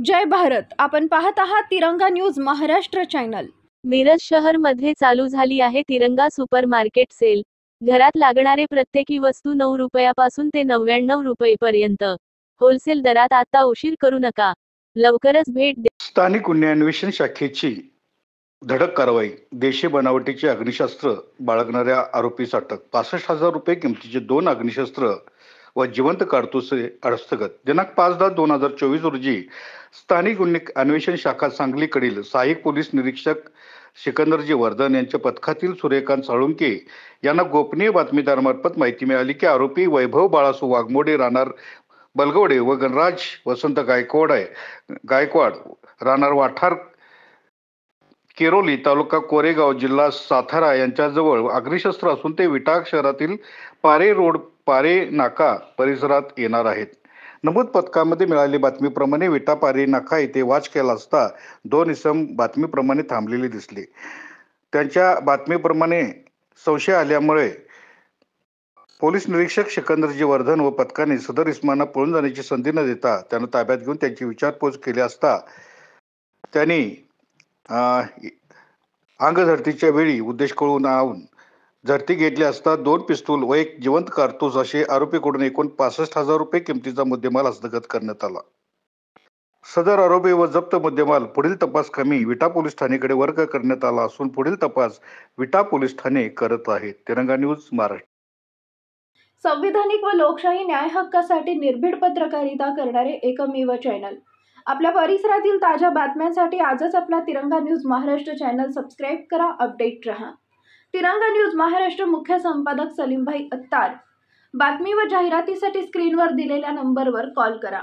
जय भारत. आपण पाहत आहात तिरंगा न्यूज महाराष्ट्र चॅनल. मिरज शहर मध्ये चालू झाली आहे तिरंगा सुपरमार्केट सेल. घरात लागणारे प्रत्येकी वस्तू 9 रुपयापासून ते 99 रुपयेपर्यंत होलसेल दरात. आता उशीर करू नका, लवकरच भेट द्या. स्थानिक गुन्हे अन्वेषण शाखेची धडक कारवाई. देशी बनावटीचे अग्निशस्त्र बाळगणाऱ्या आरोपीस अटक. 65,000 रुपये किमतीचे 2 अग्निशस्त्र व जिवंत कारतूस हस्तगत. दिनांक 5/10/2024 रोजी स्थानिक गुन्हे अन्वेषण शाखा सांगलीकडील सहाय्यक पोलीस निरीक्षक सिकंदरजी वर्धन यांच्या पथकातील सूर्यकांत साळुंके यांना गोपनीय बातमीदारामार्फत माहिती मिळाली की आरोपी वैभव बाळासू वाघमोडे राहणार बलगवडे व गणराज वसंत गायकवाड राहणार वाठार केरोली तालुका कोरेगाव जिल्हा सातारा यांच्याजवळ अग्निशस्त्र असून ते विटा शहरातील पारे रोड पारे नाका परिसरात येणार आहेत. नमूद पथकामध्ये मिळालेल्या बातमीप्रमाणे विटा पारे नाका येथे वॉच केला असता 2 इसम बातमीप्रमाणे थांबलेले दिसले. त्यांच्या बातमीप्रमाणे संशय आल्यामुळे पोलीस निरीक्षक सिकंदरजी वर्धन व पथकाने सदर इसमांना पळून जाण्याची संधी न देता त्यांना ताब्यात घेऊन त्यांची विचारपूस केली असता त्यांनी अंगझडतीच्या वेळी उद्देश कळून आणून झडती घेतली असता 2 पिस्तूल व 1 जिवंत कारतूस असे आरोपीकडून एकूण 65,000 रुपये किमतीचा मुद्देमाल हस्तगत करण्यात आला. सदर आरोपी व जप्त मुद्देमाल पुढील तपास कमी विटा पोलीस ठाणेकडे वर्ग करण्यात आला असून पुढील तपास विटा पोलीस ठाणे करत आहेत. तिरंगा न्यूज महाराष्ट्र. संविधानिक व लोकशाही न्याय हक्कासाठी निर्भीड पत्रकारिता करणारे एकमेव चॅनल. आपल्या परिसरातील ताज्या बातम्यांसाठी आजच आपला तिरंगा न्यूज महाराष्ट्र चॅनल सबस्क्राईब करा. अपडेट रहा. तिरंगा न्यूज महाराष्ट्र मुख्य संपादक सलीमभाई अत्तार. बातमी व जाहिरातीसाठी स्क्रीनवर दिलेल्या नंबरवर कॉल करा.